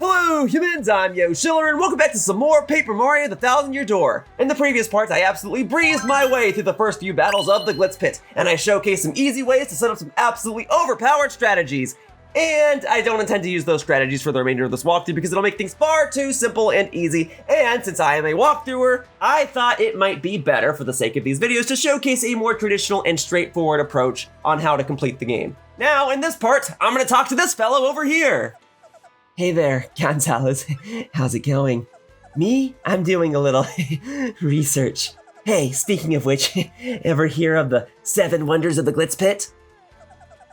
Hello humans, I'm Yo Schiller and welcome back to some more Paper Mario the Thousand Year Door. In the previous parts, I absolutely breezed my way through the first few battles of the Glitz Pit, and I showcased some easy ways to set up some absolutely overpowered strategies. And I don't intend to use those strategies for the remainder of this walkthrough because it'll make things far too simple and easy, and since I am a walkthrougher, I thought it might be better for the sake of these videos to showcase a more traditional and straightforward approach on how to complete the game. Now, in this part, I'm gonna talk to this fellow over here. Hey there, Gonzalez. How's it going? Me? I'm doing a little research. Hey, speaking of which, ever hear of the 7 wonders of the Glitz Pit?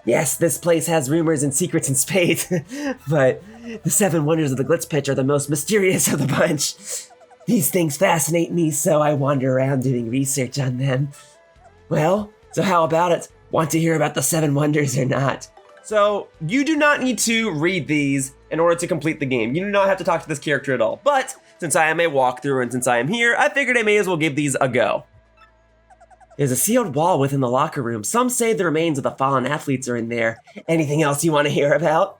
Yes, this place has rumors and secrets in spades, but the 7 wonders of the Glitz Pit are the most mysterious of the bunch. These things fascinate me, so I wander around doing research on them. Well, so how about it? Want to hear about the 7 wonders or not? So, you do not need to read these in order to complete the game. You do not have to talk to this character at all. But, since I am a walkthrough and since I am here, I figured I may as well give these a go. There's a sealed wall within the locker room. Some say the remains of the fallen athletes are in there. Anything else you want to hear about?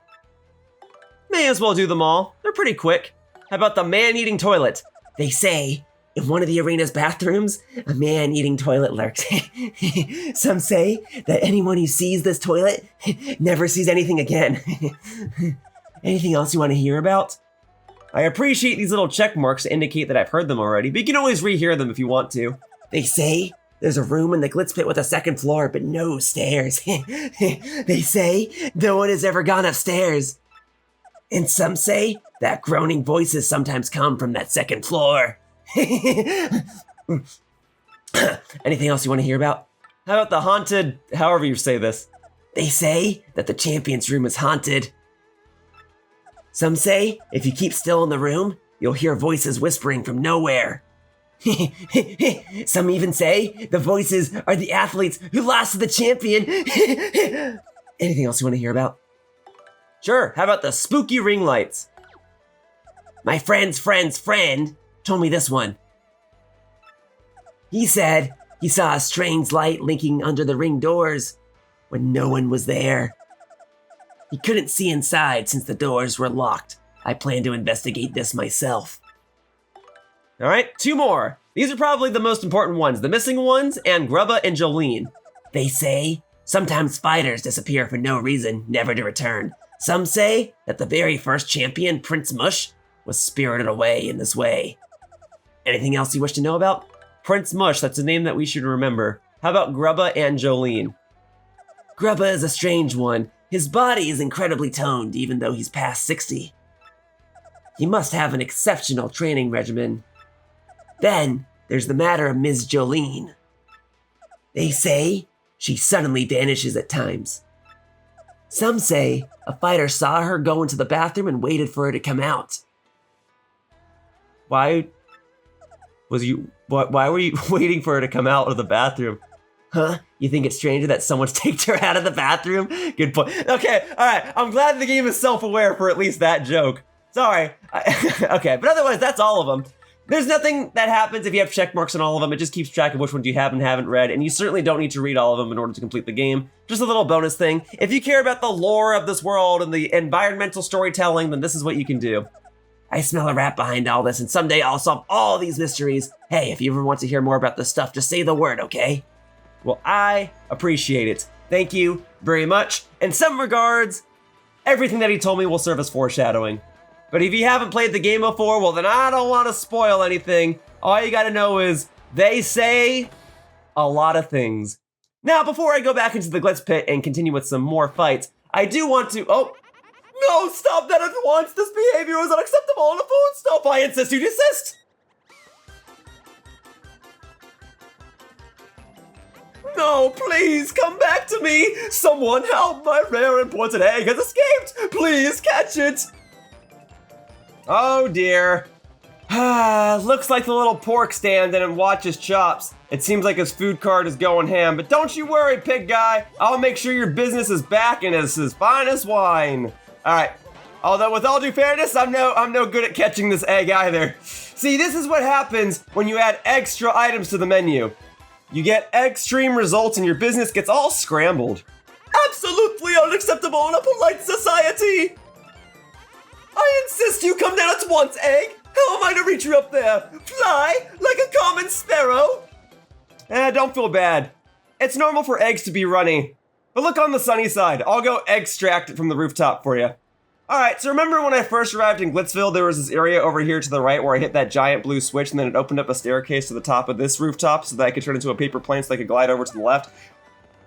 May as well do them all. They're pretty quick. How about the man-eating toilet? They say, in one of the arena's bathrooms, a man-eating toilet lurks. Some say that anyone who sees this toilet never sees anything again. Anything else you want to hear about? I appreciate these little check marks to indicate that I've heard them already, but you can always rehear them if you want to. They say there's a room in the Glitz Pit with a 2nd floor, but no stairs. They say no one has ever gone upstairs. And some say that groaning voices sometimes come from that 2nd floor. Anything else you want to hear about? How about the haunted, however you say this? They say that the champion's room is haunted. Some say if you keep still in the room, you'll hear voices whispering from nowhere. Some even say the voices are the athletes who lost to the champion. Anything else you want to hear about? Sure, how about the spooky ring lights? My friend's friend's friend told me this one. He said he saw a strange light linking under the ring doors when no one was there. He couldn't see inside since the doors were locked. I plan to investigate this myself. All right, 2 more. These are probably the most important ones, the missing ones and Grubba and Jolene. They say sometimes fighters disappear for no reason, never to return. Some say that the very first champion, Prince Mush, was spirited away in this way. Anything else you wish to know about? Prince Mush, that's a name that we should remember. How about Grubba and Jolene? Grubba is a strange one. His body is incredibly toned, even though he's past 60. He must have an exceptional training regimen. Then, there's the matter of Ms. Jolene. They say she suddenly vanishes at times. Some say a fighter saw her go into the bathroom and waited for her to come out. Why were you waiting for her to come out of the bathroom? Huh? You think it's stranger that someone's taken her out of the bathroom? Good point. Okay, alright, I'm glad the game is self-aware for at least that joke. Sorry. Okay, but otherwise, that's all of them. There's nothing that happens if you have check marks on all of them. It just keeps track of which ones you have and haven't read, and you certainly don't need to read all of them in order to complete the game. Just a little bonus thing. If you care about the lore of this world and the environmental storytelling, then this is what you can do. I smell a rat behind all this, and someday I'll solve all these mysteries. Hey, if you ever want to hear more about this stuff, just say the word, okay? Well, I appreciate it. Thank you very much. In some regards, everything that he told me will serve as foreshadowing. But if you haven't played the game before, well then I don't want to spoil anything. All you gotta know is, they say a lot of things. Now, before I go back into the Glitz Pit and continue with some more fights, I do want to, no, stop that at once! This behavior is unacceptable on a food stop! I insist you desist! No, please, come back to me! Someone help! My rare imported egg has escaped! Please catch it! Oh dear. Looks like the little pork stand didn't watch his chops. It seems like his food cart is going ham, but don't you worry, pig guy. I'll make sure your business is back and is as fine as wine. All right. Although with all due fairness, I'm no good at catching this egg either. See, this is what happens when you add extra items to the menu. You get Eggstreme results and your business gets all scrambled. Absolutely unacceptable in a polite society! I insist you come down at once, Egg! How am I to reach you up there? Fly like a common sparrow? Don't feel bad. It's normal for eggs to be runny. But look on the sunny side. I'll go extract it from the rooftop for you. Alright, so remember when I first arrived in Glitzville, there was this area over here to the right where I hit that giant blue switch and then it opened up a staircase to the top of this rooftop so that I could turn into a paper plane so I could glide over to the left?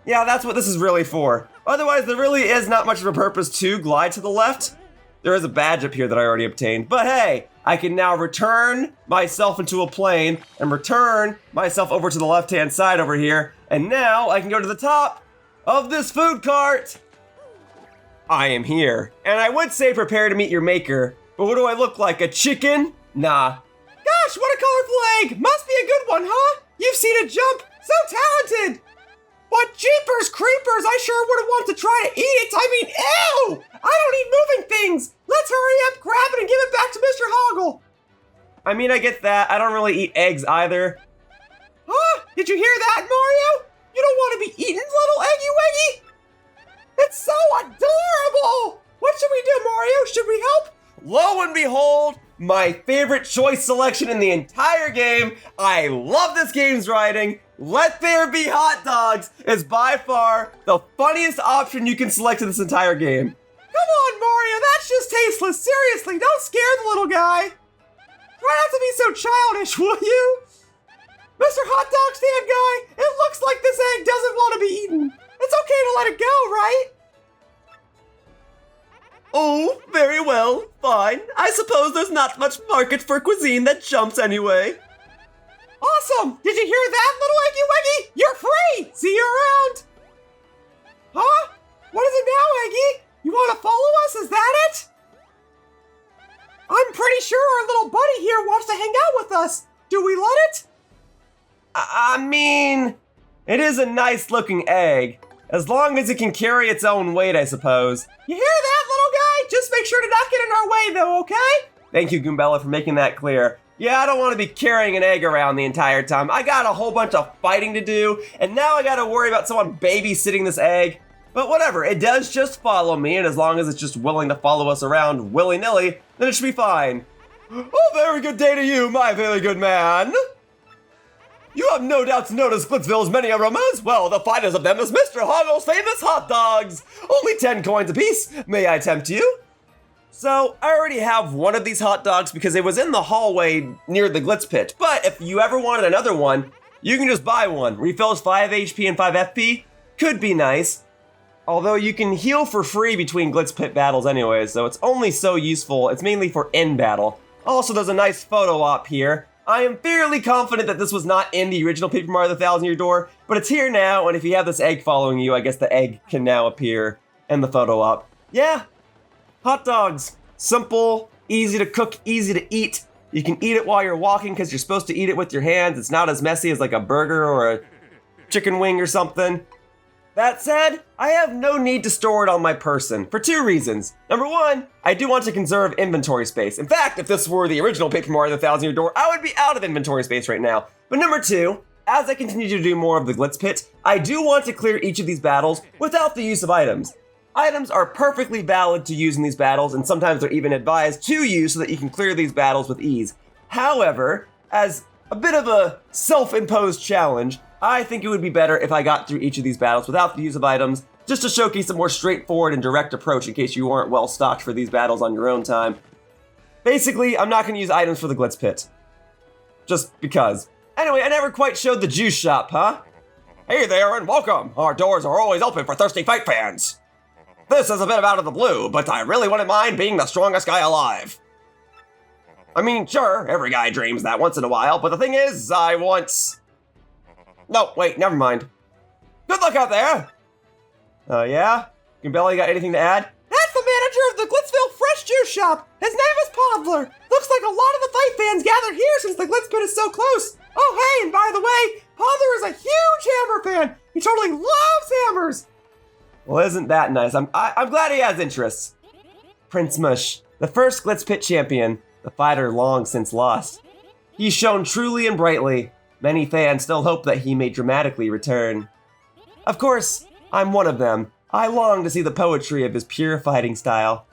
Yeah, that's what this is really for. Otherwise, there really is not much of a purpose to glide to the left. There is a badge up here that I already obtained, but hey, I can now return myself into a plane and return myself over to the left-hand side over here, and now I can go to the top of this food cart. I am here, and I would say prepare to meet your maker, but what do I look like, a chicken? Nah. Gosh, what a colorful egg! Must be a good one, huh? You've seen it jump, so talented! But jeepers creepers, I sure wouldn't want to try to eat it. I mean, ew! I don't eat moving things. Let's hurry up, grab it, and give it back to Mr. Hoggle. I mean, I get that. I don't really eat eggs either. Huh? Did you hear that, Mario? You don't want to be eaten, little Eggy Weggy? It's so adorable! What should we do, Mario? Should we help? Lo and behold, my favorite choice selection in the entire game. I love this game's writing. Let there be hot dogs is by far the funniest option you can select in this entire game. Come on, Mario, that's just tasteless. Seriously, don't scare the little guy. Try not to be so childish, will you? Mr. Hot Dog Stand Guy, it looks like this egg doesn't want to be eaten. It's okay to let it go, right? Oh, very well, fine. I suppose there's not much market for cuisine that jumps anyway. Awesome! Did you hear that, little Eggy Weggy? You're free! See you around! Huh? What is it now, Eggy? You want to follow us? Is that it? I'm pretty sure our little buddy here wants to hang out with us. Do we let it? I mean, it is a nice looking egg. As long as it can carry its own weight, I suppose. You hear that, little guy? Just make sure to not get in our way, though, okay? Thank you, Goombella, for making that clear. Yeah, I don't want to be carrying an egg around the entire time. I got a whole bunch of fighting to do, and now I gotta worry about someone babysitting this egg. But whatever, it does just follow me, and as long as it's just willing to follow us around willy-nilly, then it should be fine. Oh, very good day to you, my very good man. You have no doubt noticed Glitzville's many aromas. Well, the finest of them is Mr. Hoggle's famous hot dogs. Only 10 coins apiece. May I tempt you? So, I already have one of these hot dogs because it was in the hallway near the Glitz Pit. But if you ever wanted another one, you can just buy one. Refills 5 HP and 5 FP. Could be nice. Although you can heal for free between Glitz Pit battles anyway, so it's only so useful. It's mainly for end battle. Also, there's a nice photo op here. I am fairly confident that this was not in the original Paper Mario The 1000-Year Door, but it's here now, and if you have this egg following you, I guess the egg can now appear in the photo op. Yeah. Hot dogs. Simple, easy to cook, easy to eat. You can eat it while you're walking because you're supposed to eat it with your hands. It's not as messy as like a burger or a chicken wing or something. That said, I have no need to store it on my person for 2 reasons. Number 1, I do want to conserve inventory space. In fact, if this were the original Paper Mario The 1000-Year Door, I would be out of inventory space right now. But number 2, as I continue to do more of the Glitz Pit, I do want to clear each of these battles without the use of items. Items are perfectly valid to use in these battles, and sometimes they're even advised to use so that you can clear these battles with ease. However, as a bit of a self-imposed challenge, I think it would be better if I got through each of these battles without the use of items, just to showcase a more straightforward and direct approach in case you aren't well stocked for these battles on your own time. Basically, I'm not going to use items for the Glitz Pit. Just because. Anyway, I never quite showed the juice shop, huh? Hey there and welcome! Our doors are always open for thirsty fight fans! This is a bit out of the blue, but I really wouldn't mind being the strongest guy alive. I mean, sure, every guy dreams that once in a while, but the thing is, I once... No, wait, never mind. Good luck out there! Yeah? Goombella, you got anything to add? That's the manager of the Glitzville Fresh Juice Shop! His name is Podler! Looks like a lot of the fight fans gathered here since the Glitz Pit is so close! Oh hey, and by the way, Podler is a huge hammer fan! He totally loves hammers! Well, isn't that nice? I'm glad he has interests. Prince Mush, the first Glitz Pit champion, the fighter long since lost. He's shone truly and brightly. Many fans still hope that he may dramatically return. Of course, I'm one of them. I long to see the poetry of his pure fighting style.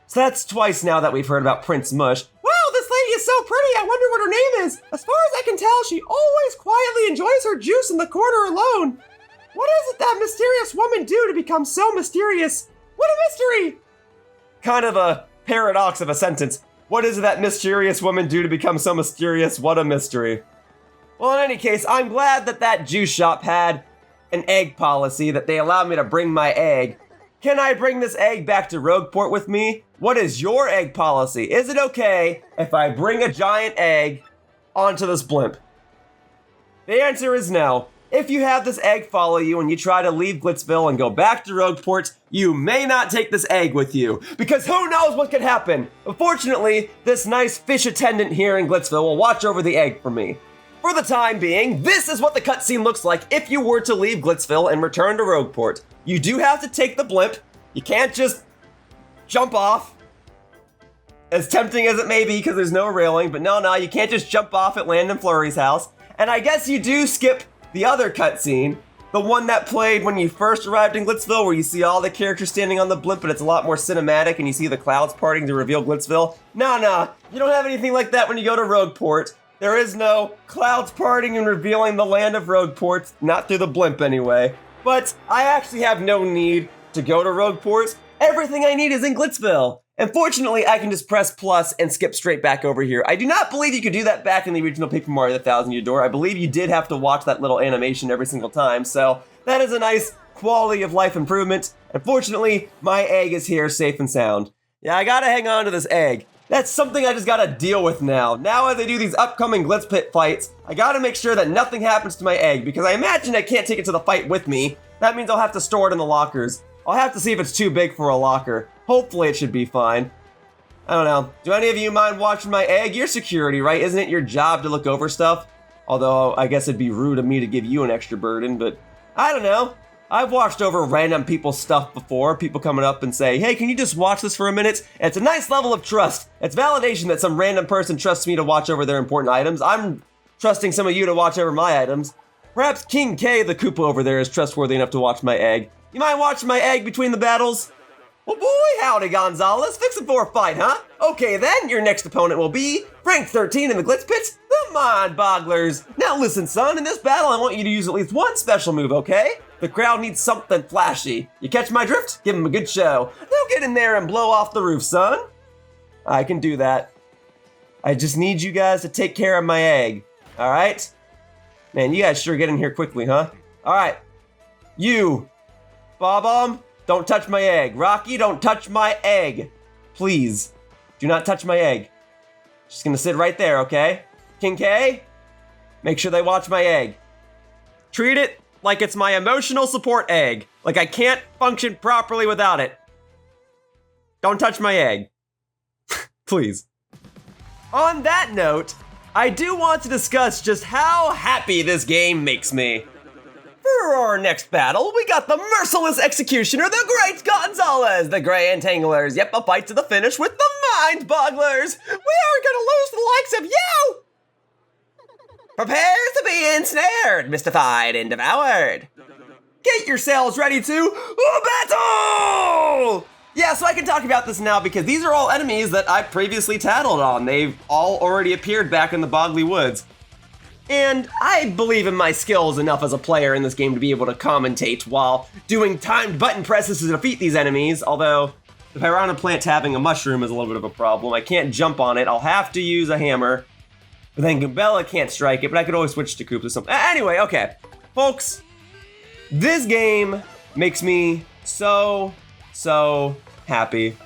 So that's twice now that we've heard about Prince Mush. Wow, this lady is so pretty, I wonder what her name is. As far as I can tell, she always quietly enjoys her juice in the corner alone. What is it that mysterious woman do to become so mysterious? What a mystery! Kind of a paradox of a sentence. What is it that mysterious woman do to become so mysterious? What a mystery. Well, in any case, I'm glad that that juice shop had an egg policy, that they allowed me to bring my egg. Can I bring this egg back to Rogueport with me? What is your egg policy? Is it okay if I bring a giant egg onto this blimp? The answer is no. If you have this egg follow you and you try to leave Glitzville and go back to Rogueport, you may not take this egg with you, because who knows what could happen. Unfortunately, this nice fish attendant here in Glitzville will watch over the egg for me. For the time being, this is what the cutscene looks like if you were to leave Glitzville and return to Rogueport. You do have to take the blimp. You can't just jump off. As tempting as it may be, because there's no railing, but no, you can't just jump off at Landon Flurry's house. And I guess you do skip the other cutscene, the one that played when you first arrived in Glitzville, where you see all the characters standing on the blimp, but it's a lot more cinematic and you see the clouds parting to reveal Glitzville. No, you don't have anything like that when you go to Rogueport. There is no clouds parting and revealing the land of Rogueport, not through the blimp anyway. But I actually have no need to go to Rogueport. Everything I need is in Glitzville. And fortunately, I can just press plus and skip straight back over here. I do not believe you could do that back in the original Paper Mario the Thousand Year Door. I believe you did have to watch that little animation every single time, so that is a nice quality of life improvement. Unfortunately, my egg is here safe and sound. Yeah, I gotta hang on to this egg. That's something I just gotta deal with now. Now as I do these upcoming Glitz Pit fights, I gotta make sure that nothing happens to my egg, because I imagine I can't take it to the fight with me. That means I'll have to store it in the lockers. I'll have to see if it's too big for a locker. Hopefully it should be fine. I don't know. Do any of you mind watching my egg? You're security, right? Isn't it your job to look over stuff? Although, I guess it'd be rude of me to give you an extra burden, but I don't know. I've watched over random people's stuff before. People coming up and say, hey, can you just watch this for a minute? And it's a nice level of trust. It's validation that some random person trusts me to watch over their important items. I'm trusting some of you to watch over my items. Perhaps King K, the Koopa over there, is trustworthy enough to watch my egg. You mind watching my egg between the battles? Well, boy, howdy, Gonzalez. Fixing for a fight, huh? Okay, then, your next opponent will be Frank 13 in the Glitz Pit, the Mind Bogglers. Now listen, son, in this battle, I want you to use at least one special move, okay? The crowd needs something flashy. You catch my drift? Give them a good show. Now get in there and blow off the roof, son. I can do that. I just need you guys to take care of my egg, all right? Man, you guys sure get in here quickly, huh? All right, you, Bob-omb, don't touch my egg. Rocky, don't touch my egg. Please, do not touch my egg. Just gonna sit right there, okay? King K, make sure they watch my egg. Treat it like it's my emotional support egg. Like I can't function properly without it. Don't touch my egg. Please. On that note, I do want to discuss just how happy this game makes me. For our next battle, we got the merciless executioner, the Great Gonzalez, the Grey Entanglers. Yep, a fight to the finish with the Mind Bogglers. We are gonna lose to the likes of you! Prepare to be ensnared, mystified, and devoured. Get yourselves ready to battle! Yeah, so I can talk about this now because these are all enemies that I previously tattled on. They've all already appeared back in the Boggly Woods. And I believe in my skills enough as a player in this game to be able to commentate while doing timed button presses to defeat these enemies, although the Piranha Plant having a mushroom is a little bit of a problem. I can't jump on it, I'll have to use a hammer. But then Goombella can't strike it, but I could always switch to Koops or something. Anyway, okay. Folks, this game makes me so happy.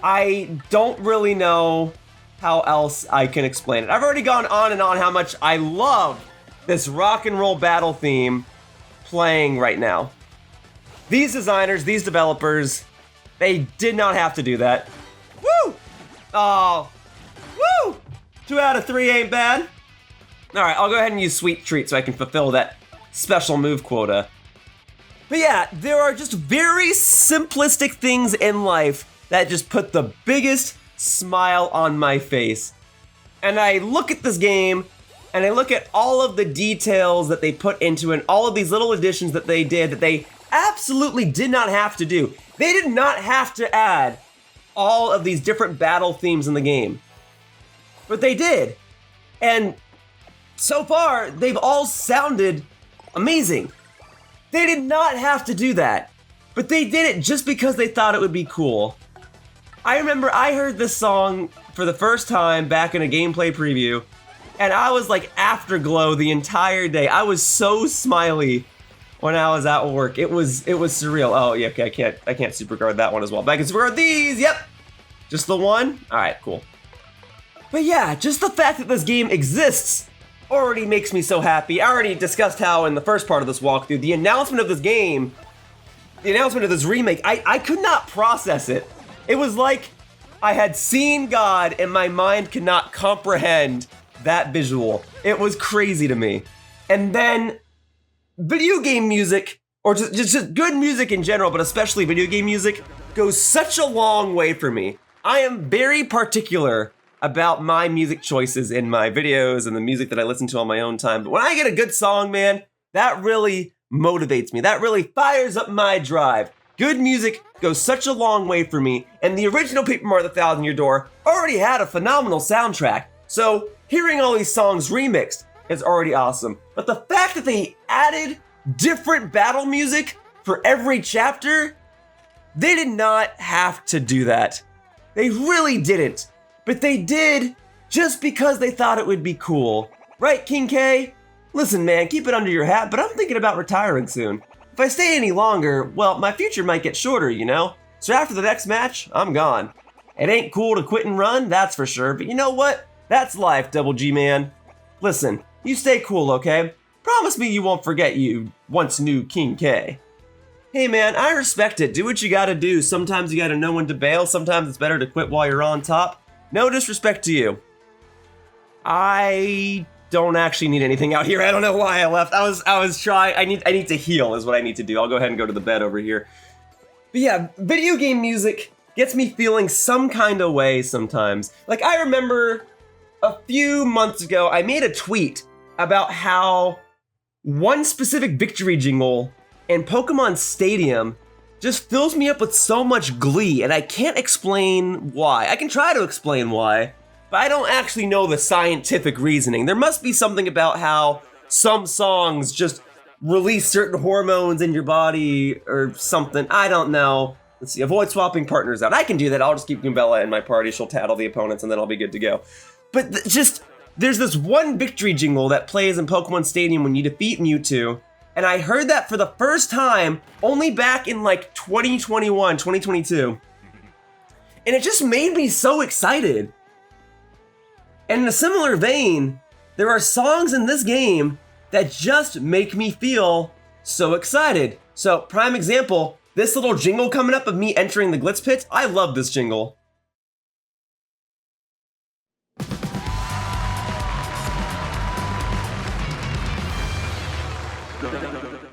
I don't really know how else I can explain it. I've already gone on and on how much I love this rock and roll battle theme playing right now. These designers, these developers, they did not have to do that. Woo! Oh, woo! 2 out of 3 ain't bad. All right, I'll go ahead and use Sweet Treat so I can fulfill that special move quota. But yeah, there are just very simplistic things in life that just put the biggest smile on my face. And I look at this game and I look at all of the details that they put into it, all of these little additions that they did that they absolutely did not have to do. They did not have to add all of these different battle themes in the game. But they did. And so far, they've all sounded amazing. They did not have to do that, but they did it just because they thought it would be cool. I remember I heard this song for the first time back in a gameplay preview, and I was like afterglow the entire day. I was so smiley when I was at work. It was surreal. Oh yeah, okay, I can't super guard that one as well. But I can super guard these. Yep, just the one. All right, cool. But yeah, just the fact that this game exists already makes me so happy. I already discussed how in the first part of this walkthrough, the announcement of this game, the announcement of this remake, I could not process it. It was like I had seen God and my mind could not comprehend that visual. It was crazy to me. And then video game music, or just good music in general, but especially video game music, goes such a long way for me. I am very particular about my music choices in my videos and the music that I listen to on my own time. But when I get a good song, man, that really motivates me. That really fires up my drive. Good music goes such a long way for me, and the original Paper Mario: The Thousand Year Door already had a phenomenal soundtrack. So hearing all these songs remixed is already awesome. But the fact that they added different battle music for every chapter, they did not have to do that. They really didn't. But they did just because they thought it would be cool. Right, King K? Listen, man, keep it under your hat, but I'm thinking about retiring soon. If I stay any longer, well, my future might get shorter, you know? So after the next match, I'm gone. It ain't cool to quit and run, that's for sure, but you know what? That's life, Double G man. Listen, you stay cool, okay? Promise me you won't forget you once knew King K. Hey man, I respect it. Do what you gotta do. Sometimes you gotta know when to bail. Sometimes it's better to quit while you're on top. No disrespect to you. I don't actually need anything out here. I don't know why I left. I was trying. I need to heal is what I need to do. I'll go ahead and go to the bed over here. But yeah, video game music gets me feeling some kind of way sometimes. Like I remember a few months ago, I made a tweet about how one specific victory jingle in Pokemon Stadium just fills me up with so much glee, and I can't explain why. I can try to explain why, but I don't actually know the scientific reasoning. There must be something about how some songs just release certain hormones in your body or something. I don't know. Let's see, avoid swapping partners out. I can do that. I'll just keep Goombella in my party. She'll tattle the opponents, and then I'll be good to go. But there's this one victory jingle that plays in Pokemon Stadium when you defeat Mewtwo, and I heard that for the first time only back in like 2021, 2022. And it just made me so excited. And in a similar vein, there are songs in this game that just make me feel so excited. So, prime example, this little jingle coming up of me entering the Glitz Pit, I love this jingle.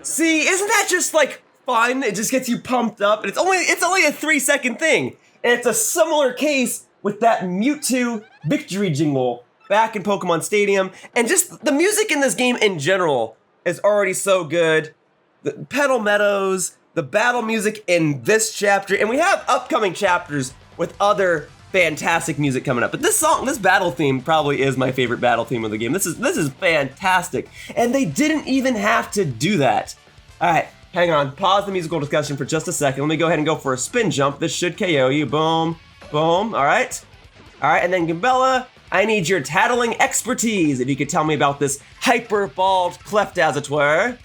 See, isn't that just like fun? It just gets you pumped up, and it's only a 3-second thing. And it's a similar case with that Mewtwo victory jingle back in Pokemon Stadium. And just the music in this game in general is already so good. The Petal Meadows, the battle music in this chapter, and we have upcoming chapters with other fantastic music coming up. But this battle theme probably is my favorite battle theme of the game. This is fantastic. And they didn't even have to do that. All right, hang on. Pause the musical discussion for just a second. Let me go ahead and go for a spin jump. This should KO you. Boom, boom. All right. All right, and then Goombella, I need your tattling expertise. If you could tell me about this hyper-bald cleft, as it were.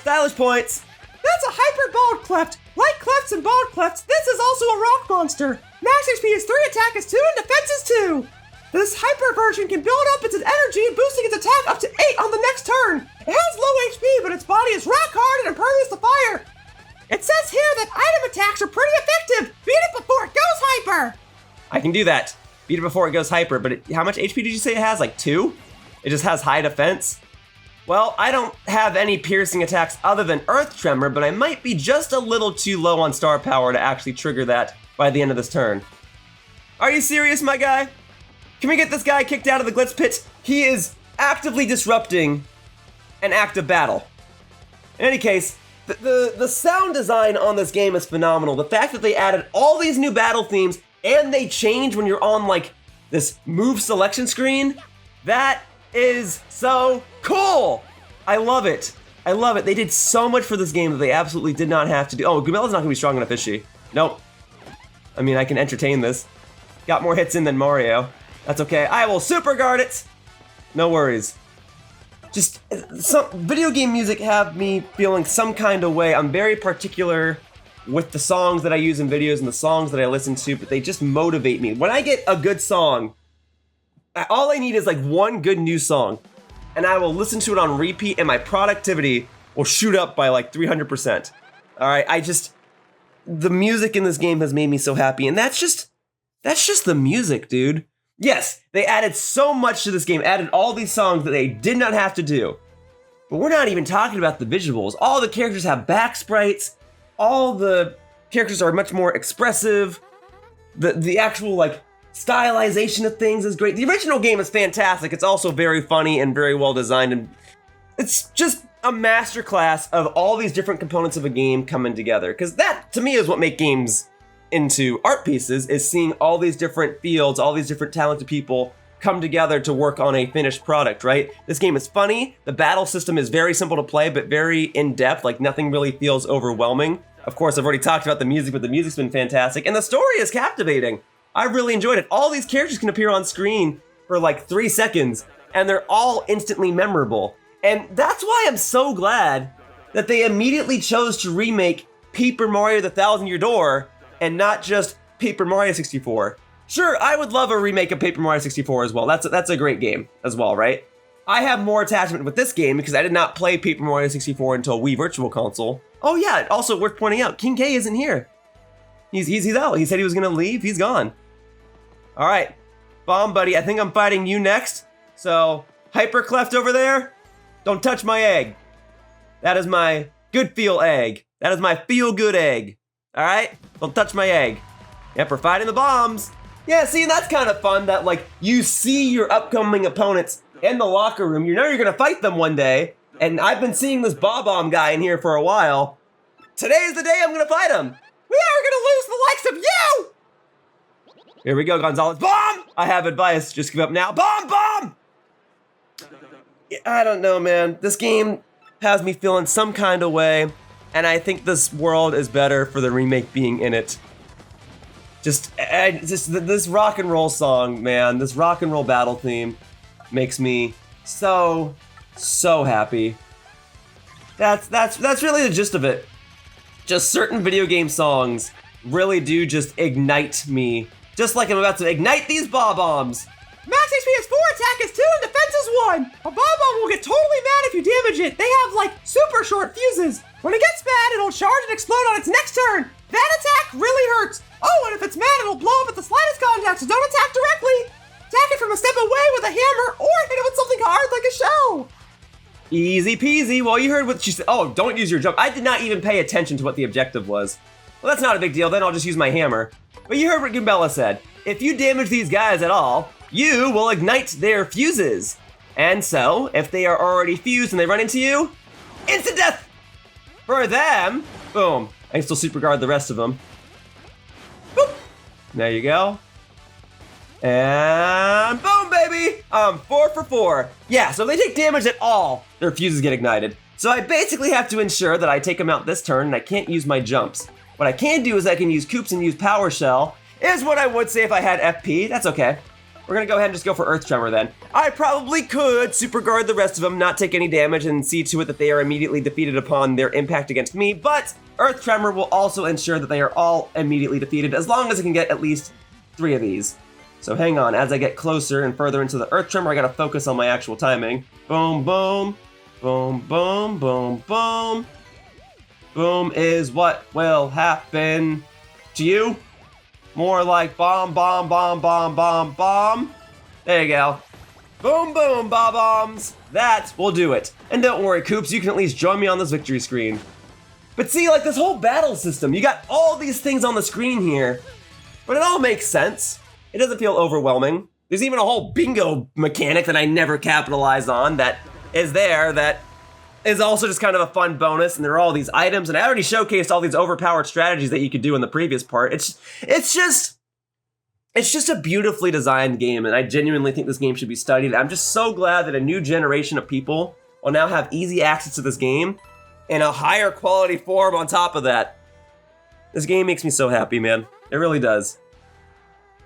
Stylish points. That's a hyper-bald cleft. Like clefts and bald clefts, this is also a rock monster. Max HP is 3, attack is 2, and defense is 2. This hyper version can build up its energy, boosting its attack up to 8 on the next turn. It has low HP, but its body is rock hard and impervious to fire. It says here that item attacks are pretty effective. Beat it before it goes hyper. I can do that. Beat it before it goes hyper, but how much HP did you say it has? Like 2? It just has high defense? Well, I don't have any piercing attacks other than Earth Tremor, but I might be just a little too low on star power to actually trigger that by the end of this turn. Are you serious, my guy? Can we get this guy kicked out of the Glitz Pit? He is actively disrupting an active battle. In any case, The sound design on this game is phenomenal. The fact that they added all these new battle themes and they change when you're on like this move selection screen, that is so cool. I love it. I love it. They did so much for this game that they absolutely did not have to do. Oh, Goombella's not gonna be strong enough, is she? Nope. I mean, I can entertain this. Got more hits in than Mario. That's okay. I will super guard it. No worries. Just some video game music have me feeling some kind of way. I'm very particular with the songs that I use in videos and the songs that I listen to, but they just motivate me. When I get a good song, all I need is like one good new song, and I will listen to it on repeat, and my productivity will shoot up by like 300%. All right, the music in this game has made me so happy, and that's just the music, dude. Yes, they added so much to this game, added all these songs that they did not have to do. But we're not even talking about the visuals. All the characters have back sprites. All the characters are much more expressive. The actual like stylization of things is great. The original game is fantastic. It's also very funny and very well designed, and it's just a masterclass of all these different components of a game coming together. Because that, to me, is what makes games into art pieces, is seeing all these different fields, all these different talented people come together to work on a finished product, right? This game is funny. The battle system is very simple to play, but very in-depth. Like, nothing really feels overwhelming. Of course, I've already talked about the music, but the music's been fantastic. And the story is captivating. I really enjoyed it. All these characters can appear on screen for like 3 seconds, and they're all instantly memorable. And that's why I'm so glad that they immediately chose to remake Paper Mario the Thousand Year Door and not just Paper Mario 64. Sure, I would love a remake of Paper Mario 64 as well. That's a great game as well, right? I have more attachment with this game because I did not play Paper Mario 64 until Wii Virtual Console. Oh yeah, also worth pointing out, King K isn't here. He's out. He said he was gonna leave. He's gone. All right, Bomb buddy, I think I'm fighting you next. So, Hyper Cleft over there, don't touch my egg. That is my good feel egg. That is my feel good egg. All right, don't touch my egg. Yep, we're fighting the bombs. Yeah, see, that's kind of fun that like you see your upcoming opponents in the locker room. You know you're gonna fight them one day. And I've been seeing this Bob-omb guy in here for a while. Today's the day I'm gonna fight him. We are gonna lose the likes of you! Here we go, Gonzalez. Bomb! I have advice, just give up now. Bomb! I don't know, man. This game has me feeling some kind of way, and I think this world is better for the remake being in it. Just this rock and roll song, man, this rock and roll battle theme makes me so happy. That's really the gist of it. Just certain video game songs really do just ignite me. Just like I'm about to ignite these Bob-ombs. Max HP is 4, attack is 2, and defense is 1. A Bob-omb will get totally mad if you damage it. They have like super short fuses. When it gets mad, it'll charge and explode on its next turn. That attack really hurts. Oh, and if it's mad, it'll blow up at the slightest contact, so don't attack directly. Attack it from a step away with a hammer, or hit it with something hard like a shell. Easy peasy. Well, you heard what she said. Oh, don't use your jump. I did not even pay attention to what the objective was. Well, that's not a big deal. Then I'll just use my hammer. But you heard what Goombella said. If you damage these guys at all, you will ignite their fuses. And so, if they are already fused and they run into you, instant death! For them, boom. I can still super guard the rest of them. Boop. There you go. And boom, baby! 4 for 4. Yeah, so if they take damage at all, their fuses get ignited. So I basically have to ensure that I take them out this turn and I can't use my jumps. What I can do is I can use Koops and use Power Shell, is what I would say if I had FP. That's okay. We're gonna go ahead and just go for Earth Tremor then. I probably could super guard the rest of them, not take any damage, and see to it that they are immediately defeated upon their impact against me, but Earth Tremor will also ensure that they are all immediately defeated, as long as I can get at least 3 of these. So hang on, as I get closer and further into the Earth Tremor, I gotta focus on my actual timing. Boom, boom, boom, boom, boom, boom. Boom is what will happen to you. More like bomb, bomb, bomb, bomb, bomb, bomb. There you go. Boom, boom, Bob-ombs. That will do it. And don't worry, Koops, you can at least join me on this victory screen. But see, like this whole battle system, you got all these things on the screen here, but it all makes sense. It doesn't feel overwhelming. There's even a whole bingo mechanic that I never capitalized on that is there that is also just kind of a fun bonus, and there are all these items, and I already showcased all these overpowered strategies that you could do in the previous part. It's just a beautifully designed game, and I genuinely think this game should be studied. I'm just so glad that a new generation of people will now have easy access to this game in a higher quality form on top of that. This game makes me so happy, man. It really does.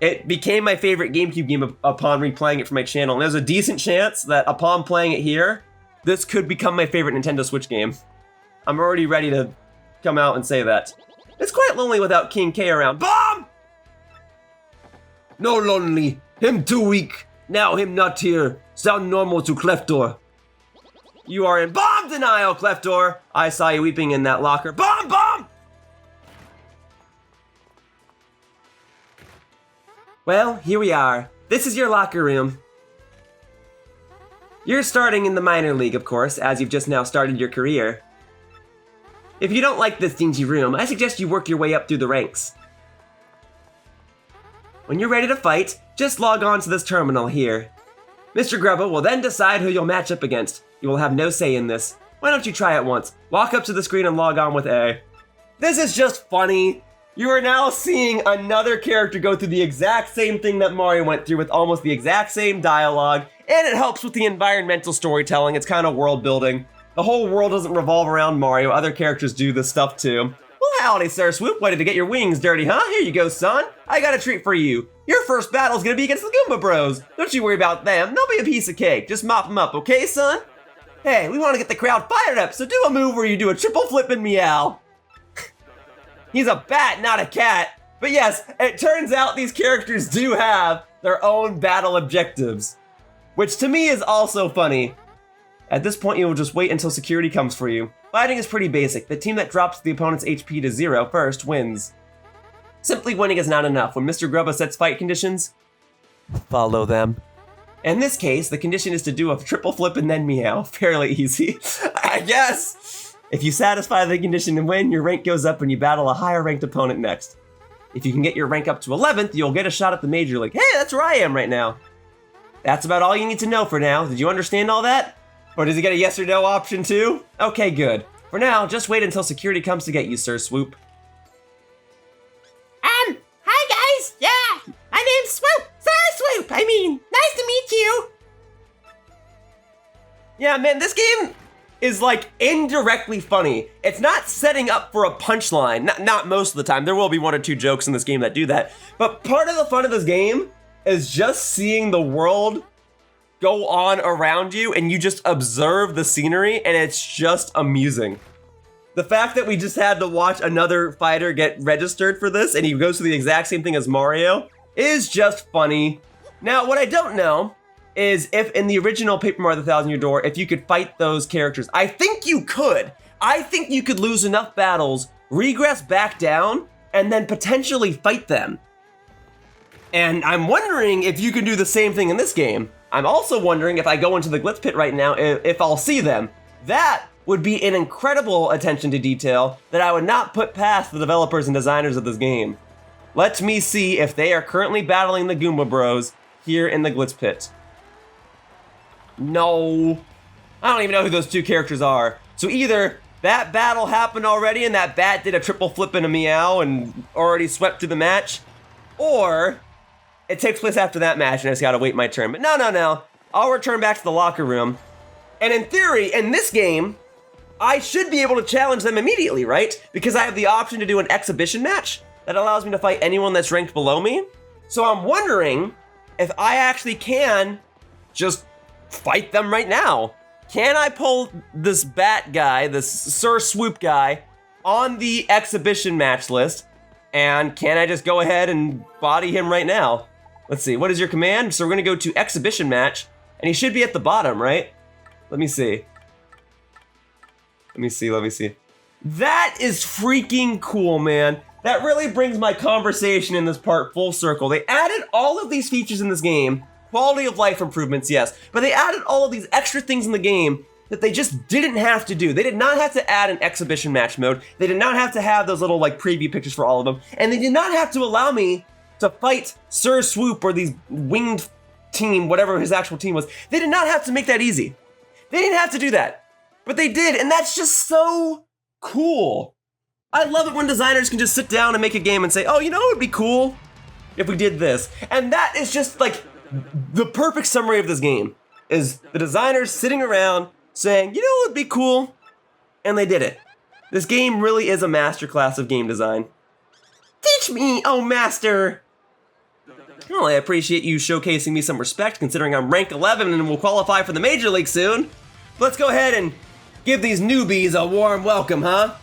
It became my favorite GameCube game upon replaying it for my channel, and there's a decent chance that upon playing it here, this could become my favorite Nintendo Switch game. I'm already ready to come out and say that. It's quite lonely without King K around. Bomb! No lonely. Him too weak. Now him not here. Sound normal to Cleftor. You are in bomb denial, Cleftor. I saw you weeping in that locker. Bomb, bomb! Well, here we are. This is your locker room. You're starting in the minor league, of course, as you've just now started your career. If you don't like this dingy room, I suggest you work your way up through the ranks. When you're ready to fight, just log on to this terminal here. Mr. Grubba will then decide who you'll match up against. You will have no say in this. Why don't you try it once? Walk up to the screen and log on with A. This is just funny. You are now seeing another character go through the exact same thing that Mario went through with almost the exact same dialogue, and it helps with the environmental storytelling. It's kind of world building. The whole world doesn't revolve around Mario. Other characters do this stuff too. Well, howdy, Sir Swoop. Waited to get your wings dirty, huh? Here you go, son. I got a treat for you. Your first battle's gonna be against the Goomba Bros. Don't you worry about them. They'll be a piece of cake. Just mop them up, okay, son? Hey, we want to get the crowd fired up, so do a move where you do a triple flip and meow. He's a bat, not a cat. But yes, it turns out these characters do have their own battle objectives, which to me is also funny. At this point, you will just wait until security comes for you. Fighting is pretty basic. The team that drops the opponent's HP to 0 first wins. Simply winning is not enough. When Mr. Grubba sets fight conditions, follow them. In this case, the condition is to do a triple flip and then meow. Fairly easy, I guess. If you satisfy the condition and win, your rank goes up and you battle a higher ranked opponent next. If you can get your rank up to 11th, you'll get a shot at the Major League. Hey, that's where I am right now. That's about all you need to know for now. Did you understand all that? Or does he get a yes or no option too? Okay, good. For now, just wait until security comes to get you, Sir Swoop. Hi guys, yeah, my name's Swoop, Sir Swoop, nice to meet you. Yeah, man, this game is like indirectly funny. It's not setting up for a punchline, not most of the time. There will be 1 or 2 jokes in this game that do that. But part of the fun of this game is just seeing the world go on around you and you just observe the scenery and it's just amusing. The fact that we just had to watch another fighter get registered for this and he goes through the exact same thing as Mario is just funny. Now, what I don't know is if in the original Paper Mario the Thousand Year Door, if you could fight those characters. I think you could. I think you could lose enough battles, regress back down, and then potentially fight them. And I'm wondering if you can do the same thing in this game. I'm also wondering if I go into the Glitz Pit right now, if I'll see them. That would be an incredible attention to detail that I would not put past the developers and designers of this game. Let me see if they are currently battling the Goomba Bros here in the Glitz Pit. No, I don't even know who those 2 characters are. So either that battle happened already and that bat did a triple flip and a meow and already swept through the match, or it takes place after that match and I just gotta wait my turn. But no, I'll return back to the locker room. And in theory, in this game, I should be able to challenge them immediately, right? Because I have the option to do an exhibition match that allows me to fight anyone that's ranked below me. So I'm wondering if I actually can just fight them right now. Can I pull this bat guy, this Sir Swoop guy, on the exhibition match list? And can I just go ahead and body him right now? Let's see, what is your command? So we're gonna go to exhibition match, and he should be at the bottom, right? Let me see. Let me see. That is freaking cool, man. That really brings my conversation in this part full circle. They added all of these features in this game. Quality of life improvements, yes. But they added all of these extra things in the game that they just didn't have to do. They did not have to add an exhibition match mode. They did not have to have those little like preview pictures for all of them. And they did not have to allow me to fight Sir Swoop or these winged team, whatever his actual team was. They did not have to make that easy. They didn't have to do that. But they did, and that's just so cool. I love it when designers can just sit down and make a game and say, oh, you know what would be cool if we did this? And that is just like the perfect summary of this game, is the designers sitting around saying, you know what would be cool? And they did it. This game really is a masterclass of game design. Teach me, oh master! Well, I appreciate you showcasing me some respect, considering I'm rank 11 and will qualify for the Major League soon. Let's go ahead and give these newbies a warm welcome, huh?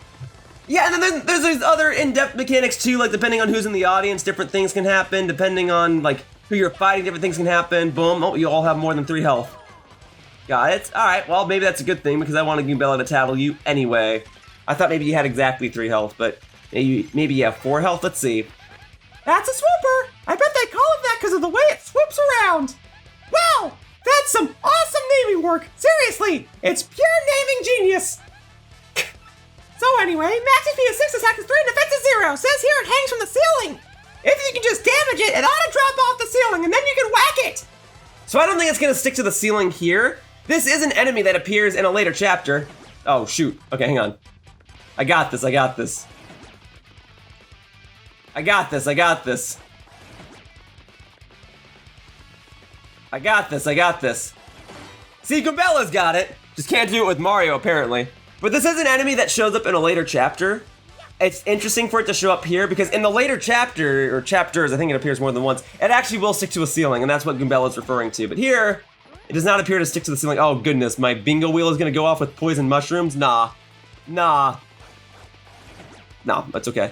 Yeah, and then there's these other in-depth mechanics too, like depending on who's in the audience, different things can happen. Depending on like who you're fighting, different things can happen. Boom, oh, you all have more than 3 health. Got it. All right, well, maybe that's a good thing because I wanted Goombella to tattle you anyway. I thought maybe you had exactly 3 health, but maybe you have 4 health. Let's see. That's a swooper! I bet they call it that because of the way it swoops around! Wow! That's some awesome naming work! Seriously! It's pure naming genius! So anyway, max HP is 6, attack is 3, and defense is 0. Says here it hangs from the ceiling! If you can just damage it, it ought to drop off the ceiling, and then you can whack it! So I don't think it's gonna stick to the ceiling here. This is an enemy that appears in a later chapter. Oh, shoot. Okay, hang on. I got this, I got this. I got this, I got this. I got this, I got this. See, Goombella's got it. Just can't do it with Mario, apparently. But this is an enemy that shows up in a later chapter. It's interesting for it to show up here because in the later chapter, or chapters, I think it appears more than once, it actually will stick to a ceiling, and that's what Goombella's referring to. But here, it does not appear to stick to the ceiling. Oh goodness, my bingo wheel is gonna go off with poison mushrooms? Nah. Nah. No, that's okay.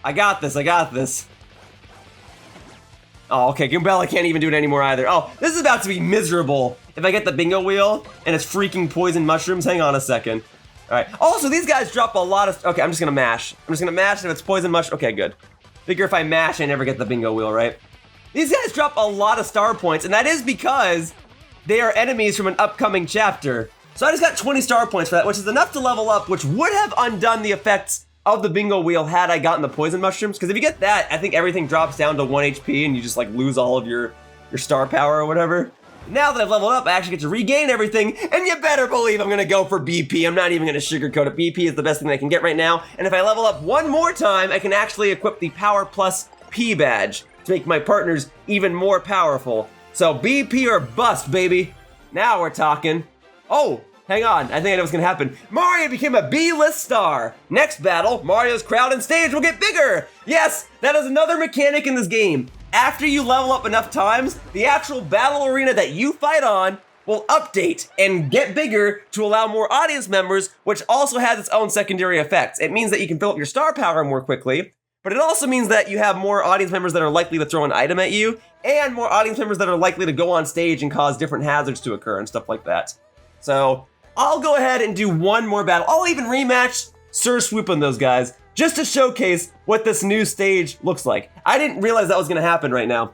I got this, I got this. Oh, okay, Goombella can't even do it anymore either. Oh, this is about to be miserable if I get the bingo wheel and it's freaking poison mushrooms. Hang on a second. All right. Also, these guys drop a lot of... Okay, I'm just gonna mash. I'm just gonna mash, and if it's poison mushroom... Okay, good. Figure if I mash, I never get the bingo wheel, right? These guys drop a lot of star points, and that is because they are enemies from an upcoming chapter. So I just got 20 star points for that, which is enough to level up, which would have undone the effects of the bingo wheel had I gotten the poison mushrooms. Because if you get that, I think everything drops down to 1 HP, and you just like lose all of your star power or whatever. Now that I've leveled up, I actually get to regain everything, and you better believe I'm gonna go for BP. I'm not even gonna sugarcoat it. BP is the best thing I can get right now, and if I level up one more time, I can actually equip the Power Plus P badge to make my partners even more powerful. So BP or bust, baby. Now we're talking. Oh, hang on, I think I know what's gonna happen. Mario became a B-list star. Next battle, Mario's crowd and stage will get bigger. Yes, that is another mechanic in this game. After you level up enough times, the actual battle arena that you fight on will update and get bigger to allow more audience members, which also has its own secondary effects. It means that you can fill up your star power more quickly, but it also means that you have more audience members that are likely to throw an item at you, and more audience members that are likely to go on stage and cause different hazards to occur and stuff like that. So I'll go ahead and do one more battle. I'll even rematch Sir Swoop on those guys, just to showcase what this new stage looks like. I didn't realize that was gonna happen right now.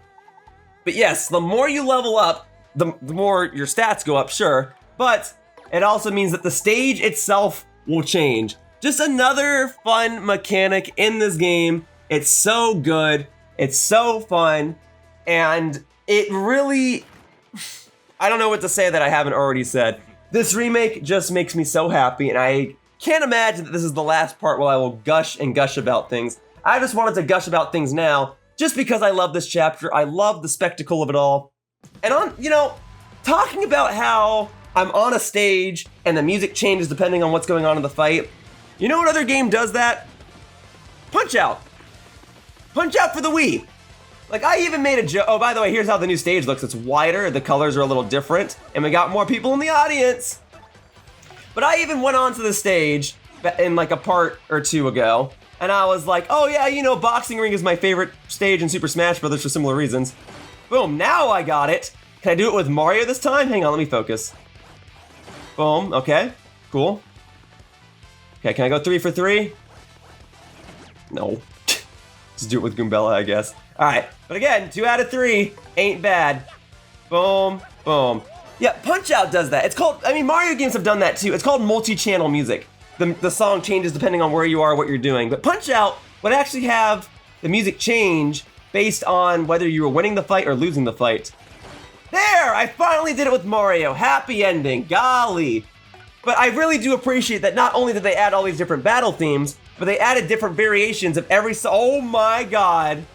But yes, the more you level up, the more your stats go up, sure, but it also means that the stage itself will change. Just another fun mechanic in this game. It's so good, it's so fun, and it really, I don't know what to say that I haven't already said. This remake just makes me so happy, and I can't imagine that this is the last part where I will gush and gush about things. I just wanted to gush about things now, just because I love this chapter. I love the spectacle of it all. And talking about how I'm on a stage and the music changes depending on what's going on in the fight. You know what other game does that? Punch-Out! Punch-Out for the Wii! Like, I even made a joke. Oh, by the way, here's how the new stage looks. It's wider, the colors are a little different, and we got more people in the audience. But I even went onto the stage in like a part or two ago, and I was like, oh yeah, you know, Boxing Ring is my favorite stage in Super Smash Bros. For similar reasons. Boom, now I got it. Can I do it with Mario this time? Hang on, let me focus. Boom, okay, cool. Okay, can I go 3 for 3? No. Just do it with Goombella, I guess. All right, but again, 2 out of 3 ain't bad. Boom, boom. Yeah, Punch-Out does that. It's called, I mean, Mario games have done that too. It's called multi-channel music. The song changes depending on where you are, what you're doing. But Punch-Out would actually have the music change based on whether you were winning the fight or losing the fight. There, I finally did it with Mario. Happy ending, golly. But I really do appreciate that not only did they add all these different battle themes, but they added different variations of every oh my god.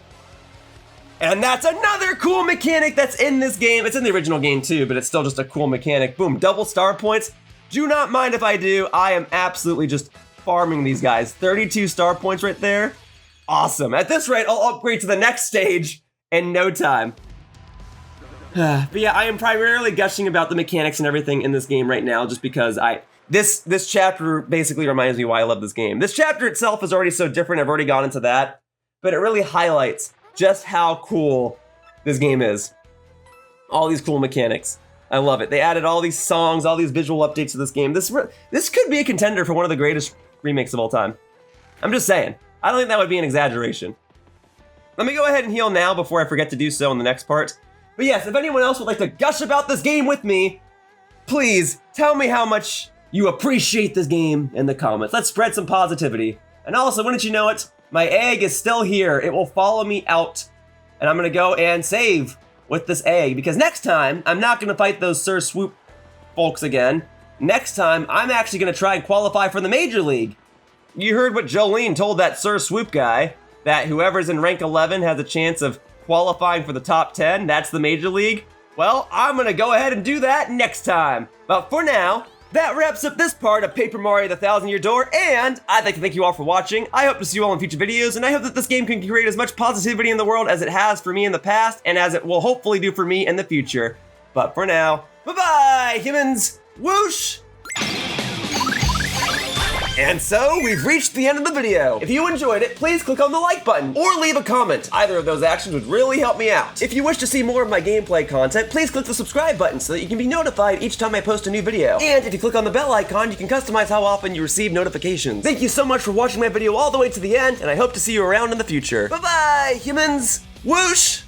And that's another cool mechanic that's in this game. It's in the original game too, but it's still just a cool mechanic. Boom, double star points. Do not mind if I do. I am absolutely just farming these guys. 32 star points right there. Awesome. At this rate, I'll upgrade to the next stage in no time. But yeah, I am primarily gushing about the mechanics and everything in this game right now just because this chapter basically reminds me why I love this game. This chapter itself is already so different. I've already gone into that, but it really highlights just how cool this game is. All these cool mechanics. I love it. They added all these songs, all these visual updates to this game. This could be a contender for one of the greatest remakes of all time. I'm just saying. I don't think that would be an exaggeration. Let me go ahead and heal now before I forget to do so in the next part. But yes, if anyone else would like to gush about this game with me, please tell me how much you appreciate this game in the comments. Let's spread some positivity. And also, wouldn't you know it, my egg is still here. It will follow me out. And I'm gonna go and save with this egg, because next time, I'm not gonna fight those Sir Swoop folks again. Next time, I'm actually gonna try and qualify for the Major League. You heard what Jolene told that Sir Swoop guy, that whoever's in rank 11 has a chance of qualifying for the top 10, that's the Major League. Well, I'm gonna go ahead and do that next time. But for now, that wraps up this part of Paper Mario: The Thousand-Year Door, and I'd like to thank you all for watching. I hope to see you all in future videos, and I hope that this game can create as much positivity in the world as it has for me in the past, and as it will hopefully do for me in the future. But for now, bye-bye, humans! Whoosh! And so, we've reached the end of the video. If you enjoyed it, please click on the like button or leave a comment. Either of those actions would really help me out. If you wish to see more of my gameplay content, please click the subscribe button so that you can be notified each time I post a new video. And if you click on the bell icon, you can customize how often you receive notifications. Thank you so much for watching my video all the way to the end, and I hope to see you around in the future. Bye-bye, humans! Whoosh!